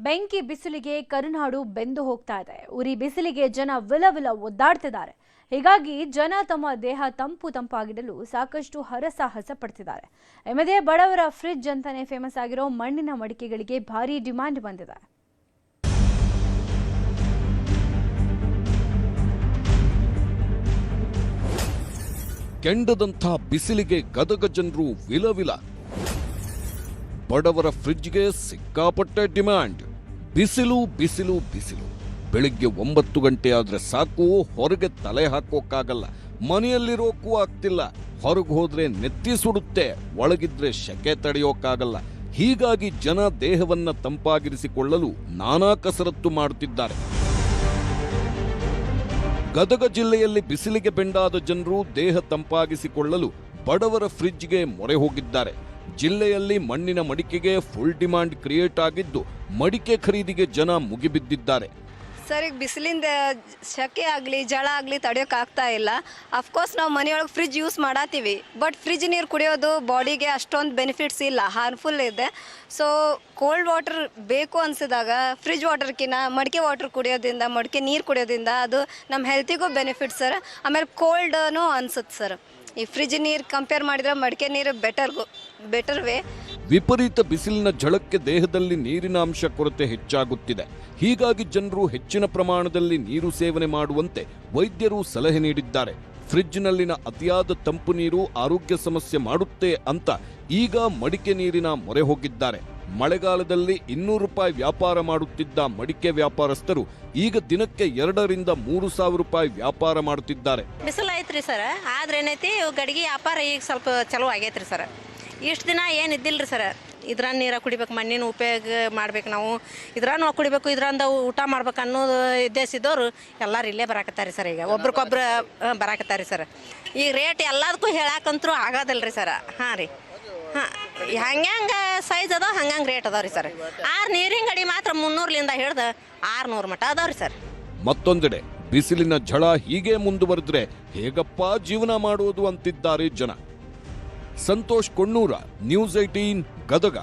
ಬೆಂಕಿ ಬಿಸಿಲಿಗೆ ಕರುನಾಡು ಬೆಂದು ಹೋಗ್ತಾ ಇದೆ. ಉರಿ ಬಿಸಿಲಿಗೆ ಜನ ವಿಲವಿಲ ಒದ್ದಾಡ್ತಿದ್ದಾರೆ. ಹೀಗಾಗಿ ಜನ ತಮ್ಮ ದೇಹ ತಂಪಾಗಿಡಲು ಸಾಕಷ್ಟು ಹರಸಾಹಸ ಪಡ್ತಿದ್ದಾರೆ. ಎಮ್ಮದೇ ಬಡವರ ಫ್ರಿಡ್ಜ್ ಅಂತಾನೆ ಫೇಮಸ್ ಆಗಿರೋ ಮಣ್ಣಿನ ಮಡಿಕೆಗಳಿಗೆ ಭಾರಿ ಡಿಮ್ಯಾಂಡ್ ಬಂದಿದೆ. ಕೆಂಡದಂಥ ಬಿಸಿಲಿಗೆ ಗದಗ ಜನರು ವಿಲವಿಲ. ಬಡವರ ಫ್ರಿಡ್ಜ್ಗೆ ಸಿಕ್ಕಾಪಟ್ಟೆ ಡಿಮ್ಯಾಂಡ್. ಬಿಸಿಲು ಬಿಸಿಲು ಬಿಸಿಲು. ಬೆಳಿಗ್ಗೆ 9 ಗಂಟೆ ಆದ್ರೆ ಸಾಕು, ಹೊರಗೆ ತಲೆ ಹಾಕೋಕ್ಕಾಗಲ್ಲ, ಮನೆಯಲ್ಲಿರೋಕ್ಕೂ ಆಗ್ತಿಲ್ಲ. ಹೊರಗೆ ಹೋದ್ರೆ ನೆತ್ತಿ ಸುಡುತ್ತೆ, ಒಳಗಿದ್ರೆ ಶೆಕೆ ತಡೆಯೋಕ್ಕಾಗಲ್ಲ. ಹೀಗಾಗಿ ಜನ ದೇಹವನ್ನ ತಂಪಾಗಿರಿಸಿಕೊಳ್ಳಲು ನಾನಾ ಕಸರತ್ತು ಮಾಡುತ್ತಿದ್ದಾರೆ. ಗದಗ ಜಿಲ್ಲೆಯಲ್ಲಿ ಬಿಸಿಲಿಗೆ ಬೆಂಡಾದ ಜನರು ದೇಹ ತಂಪಾಗಿಸಿಕೊಳ್ಳಲು ಬಡವರ ಫ್ರಿಡ್ಜ್ಗೆ ಮೊರೆ ಹೋಗಿದ್ದಾರೆ. ಜಿಲ್ಲೆಯಲ್ಲಿ ಮಣ್ಣಿನ ಮಡಿಕೆಗೆ ಫುಲ್ ಡಿಮಾಂಡ್ ಕ್ರಿಯೇಟ್ ಆಗಿದ್ದು, ಮಡಿಕೆ ಖರೀದಿಗೆ ಜನ ಮುಗಿಬಿದ್ದಿದ್ದಾರೆ. ಸರ್, ಈಗ ಬಿಸಿಲಿಂದ ಶೆಕೆ ಆಗಲಿ ಜಳ ಆಗಲಿ ತಡೆಯೋಕ್ಕಾಗ್ತಾ ಇಲ್ಲ. ಅಫ್ಕೋರ್ಸ್ ನಾವು ಮನೆಯೊಳಗೆ ಫ್ರಿಡ್ಜ್ ಯೂಸ್ ಮಾಡತ್ತೀವಿ, ಬಟ್ ಫ್ರಿಡ್ಜ್ ನೀರು ಕುಡಿಯೋದು ಬಾಡಿಗೆ ಅಷ್ಟೊಂದು ಬೆನಿಫಿಟ್ಸ್ ಇಲ್ಲ, ಹಾರ್ಮ್ಫುಲ್ ಇದೆ. ಸೊ ಕೋಲ್ಡ್ ವಾಟರ್ ಬೇಕು ಅನಿಸಿದಾಗ ಫ್ರಿಡ್ಜ್ ವಾಟರ್ಕಿನ್ನ ಮಡಿಕೆ ವಾಟರ್ ಕುಡಿಯೋದ್ರಿಂದ, ಮಡಿಕೆ ನೀರು ಕುಡಿಯೋದ್ರಿಂದ ಅದು ನಮ್ಮ ಹೆಲ್ತಿಗೂ ಬೆನಿಫಿಟ್ ಸರ್. ಆಮೇಲೆ ಕೋಲ್ಡೂ ಅನ್ಸುತ್ತೆ ಸರ್. ಈ ಫ್ರಿಡ್ಜ್ ನೀರು ಕಂಪೇರ್ ಮಾಡಿದ್ರೆ ಮಡಿಕೆ ನೀರು ಬೆಟರ್ ವೇ. ವಿಪರೀತ ಬಿಸಿಲಿನ ಝಳಕ್ಕೆ ದೇಹದಲ್ಲಿ ನೀರಿನ ಅಂಶ ಕೊರತೆ ಹೆಚ್ಚಾಗುತ್ತಿದೆ. ಹೀಗಾಗಿ ಜನರು ಹೆಚ್ಚಿನ ಪ್ರಮಾಣದಲ್ಲಿ ನೀರು ಸೇವನೆ ಮಾಡುವಂತೆ ವೈದ್ಯರು ಸಲಹೆ ನೀಡಿದ್ದಾರೆ. ಫ್ರಿಡ್ಜ್ನಲ್ಲಿನ ಅತಿಯಾದ ತಂಪು ನೀರು ಆರೋಗ್ಯ ಸಮಸ್ಯೆ ಮಾಡುತ್ತೆ ಅಂತ ಈಗ ಮಡಿಕೆ ನೀರಿನ ಮೊರೆ ಹೋಗಿದ್ದಾರೆ. ಮಳೆಗಾಲದಲ್ಲಿ 200 ರೂಪಾಯಿ ವ್ಯಾಪಾರ ಮಾಡುತ್ತಿದ್ದ ಮಡಿಕೆ ವ್ಯಾಪಾರಸ್ಥರು ಈಗ ದಿನಕ್ಕೆ 2 ರಿಂದ 3 ಸಾವಿರ ರೂಪಾಯಿ ವ್ಯಾಪಾರ ಮಾಡುತ್ತಿದ್ದಾರೆ. ಬಿಸಿಲು ಐತ್ರಿ ಸರ್, ಆದ್ರೆ ಏನೈತಿ ಗಡಿಗೆ ವ್ಯಾಪಾರ ಈಗ ಸ್ವಲ್ಪ ಚಲೋ ಆಗೈತ್ರಿ ಸರ್. ಇಷ್ಟು ದಿನ ಏನು ಇದ್ದಿಲ್ರಿ ಸರ್. ಇದ್ರಾನ ನೀರ ಕುಡಿಬೇಕು, ಮಣ್ಣಿನ ಉಪಯೋಗ ಮಾಡ್ಬೇಕು, ನಾವು ಇದ್ರಾನು ಕುಡಿಬೇಕು, ಇದ್ರಂದ ಊಟ ಮಾಡ್ಬೇಕು ಅನ್ನೋದು ಉದ್ದೇಶಿದ್ದವರು ಎಲ್ಲರೂ ಇಲ್ಲೇ ಬರಾಕತ್ತಾರೆ ಸರ್. ಈಗ ಒಬ್ರಿಗೊಬ್ರು ಬರಾಕತ್ತಾರೆ ಸರ್. ಈ ರೇಟ್ ಎಲ್ಲದಕ್ಕೂ ಹೇಳಕ್ಕಂತರೂ ಆಗೋದಿಲ್ರಿ ಸರ್. ಹಾಂ ರೀ, ಹಾಂ, ಹಂಗೆ ಸೈಜ್ ಅದಾವ, ಹಂಗಂಗೆ ರೇಟ್ ಅದಾವ್ರಿ ಸರ್. ನೀರಿನ ಗಡಿ ಮಾತ್ರ 300ಲಿಂದ ಹಿಡ್ದು 600 ಮಟ್ಟ ಅದಾವ್ರಿ ಸರ್. ಮತ್ತೊಂದೆಡೆ ಬಿಸಿಲಿನ ಝಳ ಹೀಗೆ ಮುಂದುವರೆದ್ರೆ ಹೇಗಪ್ಪ ಜೀವನ ಮಾಡುವುದು ಅಂತಿದ್ದಾರೆ ಜನ. ಸಂತೋಷ್ ಕೊಣ್ಣೂರ, ನ್ಯೂಸ್ 18 ಗದಗ.